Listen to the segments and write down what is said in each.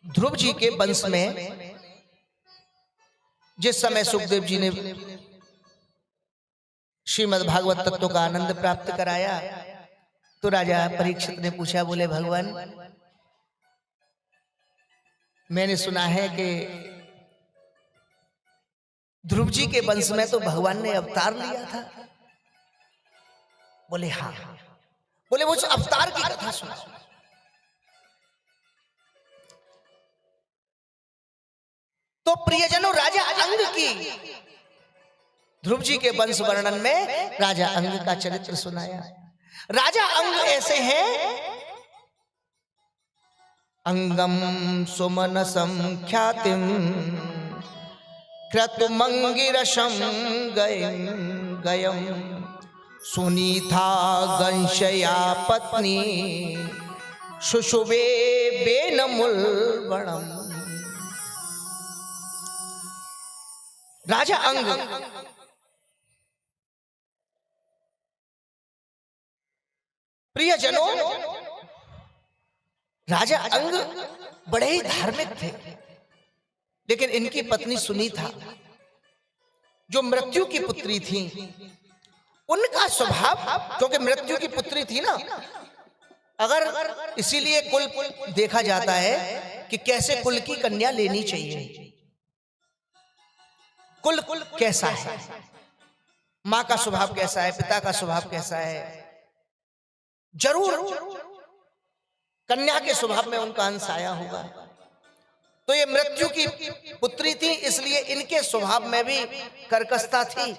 ध्रुव जी के वंश में जिस समय सुखदेव जी ने श्रीमद् भागवत तत्व का आनंद प्राप्त कराया, तो राजा परीक्षित ने पूछा, बोले भगवान, मैंने सुना है कि ध्रुव जी के वंश में तो भगवान ने अवतार लिया था। बोले हाँ। बोले वो अवतार की कथा सुना। तो प्रियजनों, राजा अंग की ध्रुव जी के वंश वर्णन में राजा अंग का चरित्र सुनाया। राजा अंग ऐसे हैं, अंगम सुमनसं ख्यातिम क्रतुमंगिरशं गयम सुनीता गंशया पत्नी शुशुभे बेनमुलवणम। राजा अंग प्रियजनों, राजा अंग बड़े ही धार्मिक थे, लेकिन इनकी पत्नी सुनीता, जो मृत्यु की पुत्री थी, उनका स्वभाव, क्योंकि मृत्यु की पुत्री थी ना, अगर इसीलिए कुल देखा जाता है कि कैसे कुल की कन्या लेनी चाहिए। कुल कैसा है, मां का स्वभाव कैसा है, पिता का स्वभाव कैसा है, जरूर कन्या के स्वभाव में उनका अंश आया होगा। तो ये मृत्यु की पुत्री थी, इसलिए इनके स्वभाव में भी कर्कशता थी।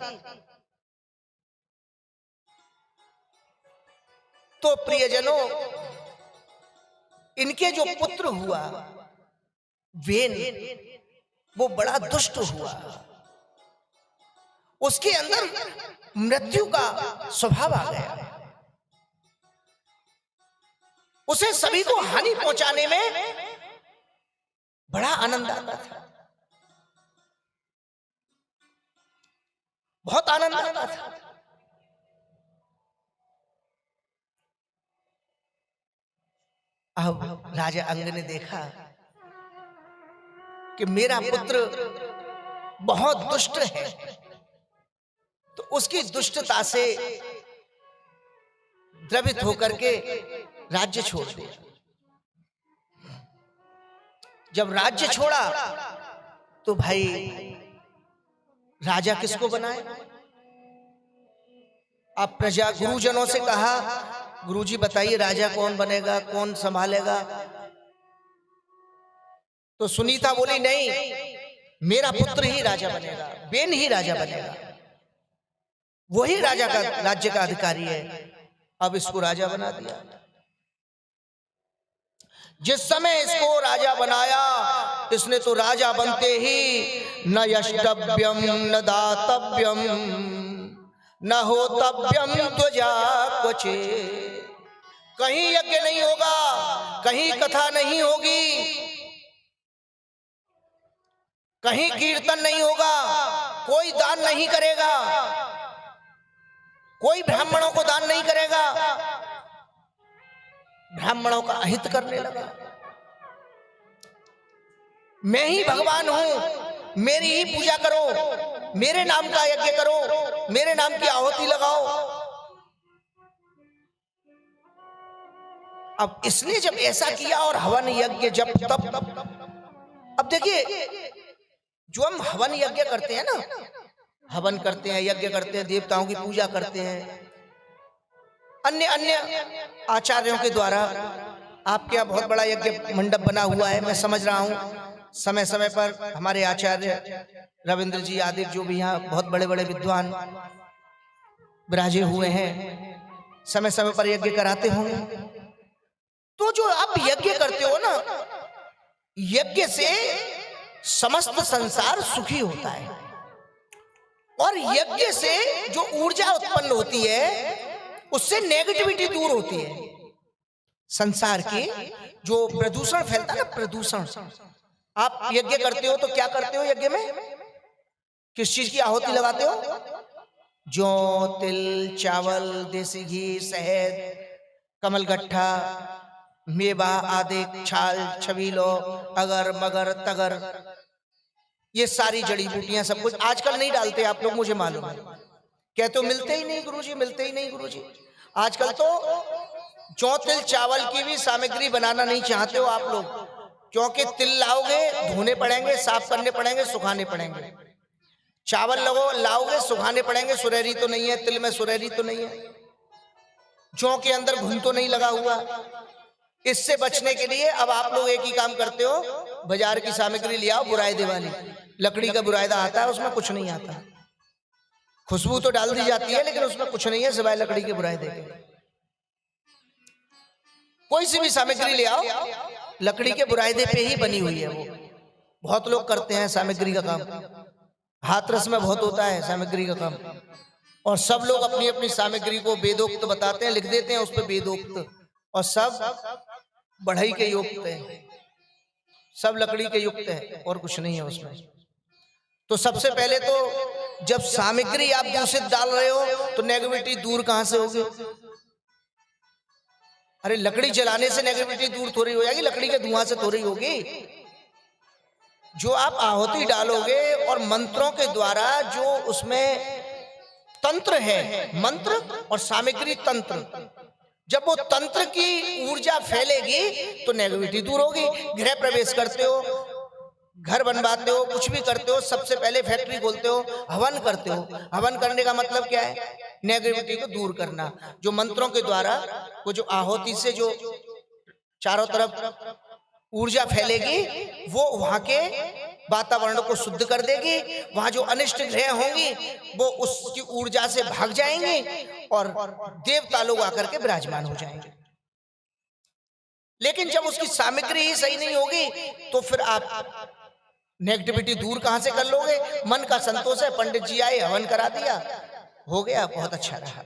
तो प्रियजनों, इनके जो पुत्र हुआ वेन, वो बड़ा दुष्ट हुआ। उसके अंदर मृत्यु का स्वभाव आ गया। उसे सभी को हानि पहुंचाने में बड़ा आनंद आता था, बहुत आनंद आता था। अब राजा अंग ने देखा कि मेरा पुत्र बहुत दुष्ट है, तो उसकी दुष्टता से द्रवित होकर के राज्य छोड़ दिया। जब राज्य छोड़ा तो भाई राजा किसको बनाए? अब प्रजा गुरुजनों से कहा, गुरुजी बताइए राजा कौन बनेगा, कौन संभालेगा? तो सुनीता बोली, नहीं, मेरा पुत्र ही राजा बनेगा, बेन ही राजा बनेगा, वही राजा का राज्य का अधिकारी है। अब इसको राजा बना दिया। जिस समय इसको राजा बनाया, इसने तो राजा बनते ही न यष्टव्यम न दातव्यम न होतव्यम ध्वजा क्वचे, कहीं यज्ञ नहीं होगा, कहीं कथा नहीं होगी, कहीं कीर्तन नहीं होगा, कोई दान नहीं करेगा, कोई ब्राह्मणों को दान नहीं करेगा। ब्राह्मणों का अहित करने लगा। मैं ही भगवान हूं, मेरी ही पूजा करो, मेरे नाम का यज्ञ करो, मेरे नाम की आहुति लगाओ। अब इसने जब ऐसा किया और हवन यज्ञ जब तब, अब देखिए, जो हम हवन यज्ञ करते हैं ना, हवन करते हैं, यज्ञ करते हैं, देवताओं की पूजा करते हैं, अन्य अन्य आचार्यों के द्वारा। आपके यहाँ बहुत बड़ा यज्ञ मंडप बना हुआ है, मैं समझ रहा हूँ। समय समय पर हमारे आचार्य रविंद्र जी आदि जो भी यहाँ बहुत बड़े बड़े विद्वान विराजे हुए हैं, समय समय पर यज्ञ कराते होंगे। तो जो आप यज्ञ करते हो ना, यज्ञ से समस्त संसार सुखी होता है, और यज्ञ से जो ऊर्जा उत्पन्न होती है उससे नेगेटिविटी दूर होती है। संसार की जो प्रदूषण फैलता है ना, प्रदूषण, आप यज्ञ करते हो तो क्या करते हो यज्ञ में? किस चीज की आहुति लगाते हो? जौ, तिल, चावल, देसी घी, शहद, कमलगट्ठा, मेवा, आदि, छाल, छबीलो, अगर मगर तगर, ये सारी जड़ी बूटियां सब कुछ आजकल नहीं डालते आप लोग, मुझे मालूम है। कहते हो मिलते ही नहीं गुरुजी, मिलते ही नहीं गुरुजी। आजकल तो जौ तिल चावल की भी सामग्री बनाना नहीं चाहते हो आप लोग, क्योंकि तिल लाओगे धोने पड़ेंगे, साफ करने पड़ेंगे, सुखाने पड़ेंगे। चावल लाओगे सुखाने पड़ेंगे, सुरहरी तो नहीं है तिल में, सुरहरी तो नहीं है, जौ के अंदर घुन तो नहीं लगा हुआ। इससे बचने के लिए अब आप लोग एक ही काम करते हो, बाजार की सामग्री ले आओ, बुराइदे वाली लकड़ी का बुराइदा आता है, उसमें कुछ नहीं आता। खुशबू तो डाल दी जाती है लेकिन उसमें कुछ नहीं है सिवाय लकड़ी के बुराइदे के। कोई सी भी सामग्री ले आओ, लकड़ी के बुराइदे पे ही बनी हुई है वो। बहुत लोग करते हैं सामग्री का काम, हाथरस में बहुत होता है सामग्री का काम, और सब लोग अपनी अपनी सामग्री को वेदोक्त बताते हैं, लिख देते हैं उस पर वेदोक्त, और सब बढ़ई के युक्त है, सब लकड़ी के युक्त है और कुछ नहीं है उसमें। तो सबसे पहले तो जब सामग्री आप दूषित डाल रहे हो तो नेगेटिविटी दूर कहां से होगी? अरे लकड़ी जलाने से नेगेटिविटी दूर थोड़ी हो जाएगी, लकड़ी के धुआं से थोड़ी होगी। जो आप आहुति डालोगे और मंत्रों के द्वारा जो उसमें तंत्र है, मंत्र और सामग्री तंत्र, जब वो तंत्र की ऊर्जा फैलेगी तो नेगेटिविटी दूर होगी। गृह प्रवेश करते हो, घर बनवाते हो, कुछ भी करते हो, सबसे पहले फैक्ट्री खोलते हो, हवन करते हो। हवन करने का मतलब क्या है? नेगेटिविटी को दूर करना। जो मंत्रों के द्वारा वो जो आहुति से जो चारों तरफ ऊर्जा फैलेगी वो वहां के वातावरण को शुद्ध कर देगी। वहां जो अनिष्ट ग्रह होंगी वो उसकी ऊर्जा से भाग जाएंगे और देवता लोग आकर के विराजमान हो जाएंगे। लेकिन जब उसकी सामग्री ही सही नहीं होगी तो फिर आप नेगेटिविटी दूर कहां से कर लोगे? मन का संतोष है, पंडित जी आए, हवन करा दिया, हो गया, बहुत अच्छा रहा।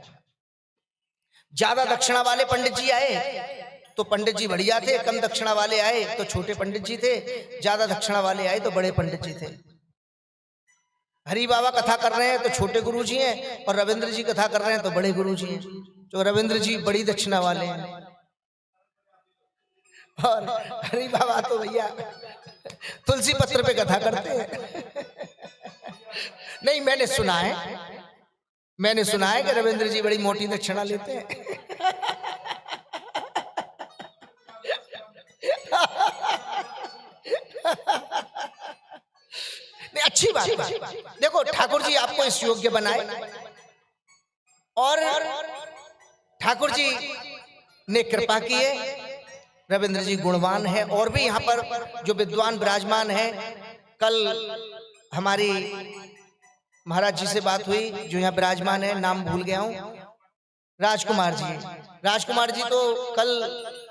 ज्यादा दक्षिणा वाले पंडित जी आए तो पंडित जी बढ़िया थे, कम दक्षिणा वाले आए तो छोटे पंडित जी थे, ज्यादा दक्षिणा वाले आए तो बड़े पंडित जी थे। हरि बाबा कथा कर रहे हैं तो छोटे गुरु जी हैं, और रविंद्र जी कथा कर रहे हैं तो बड़े गुरु जी हैं। तो रविंद्र जी बड़ी दक्षिणा वाले हैं, और हरि बाबा तो भैया तुलसी पत्र पे कथा करते हैं। नहीं, मैंने सुना है कि रविंद्र जी बड़ी मोटी दक्षिणा लेते हैं। नहीं, अच्छी बात है। देखो, ठाकुर जी आपको इस योग्य बनाए और ठाकुर जी ने कृपा की है। रविंद्र जी गुणवान है, और भी यहाँ पर जो विद्वान विराजमान है। कल हमारी महाराज जी से बात हुई, जो यहाँ विराजमान है, नाम भूल गया हूँ, राजकुमार जी। राजकुमार जी तो कल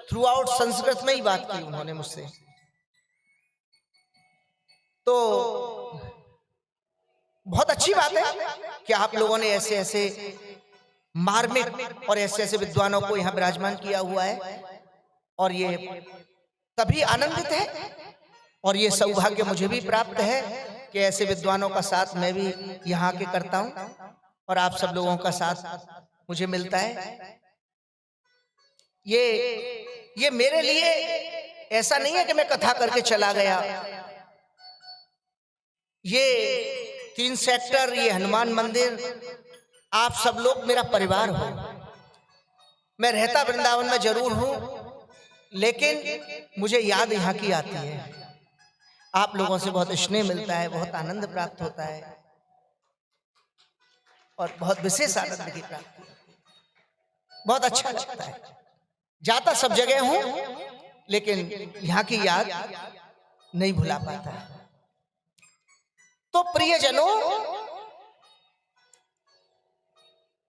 थ्रू आउट संस्कृत में ही बात की उन्होंने मुझसे। तो बहुत अच्छी बात है कि आप लोगों ने ऐसे ऐसे मार्मिक और ऐसे ऐसे विद्वानों को यहाँ विराजमान किया हुआ है, और ये तभी आनंदित है। और ये सौभाग्य मुझे भी प्राप्त है कि ऐसे विद्वानों का साथ मैं भी यहाँ के करता हूँ, और आप सब लोगों का साथ मुझे मिलता है। ये मेरे लिए ऐसा नहीं है कि मैं कथा करके चला गया। ये 3 सेक्टर, ये हनुमान मंदिर, आप सब लोग मेरा परिवार हो। मैं रहता वृंदावन में जरूर हूं, लेकिन मुझे याद यहाँ की आती है। आप लोगों से बहुत स्नेह मिलता है, बहुत आनंद प्राप्त होता है, और बहुत विशेष आनंद की प्राप्ति, बहुत अच्छा लगता है। जाता सब जगह हूं, लेकिन यहाँ की याद नहीं भुला पाता। तो प्रियजनों,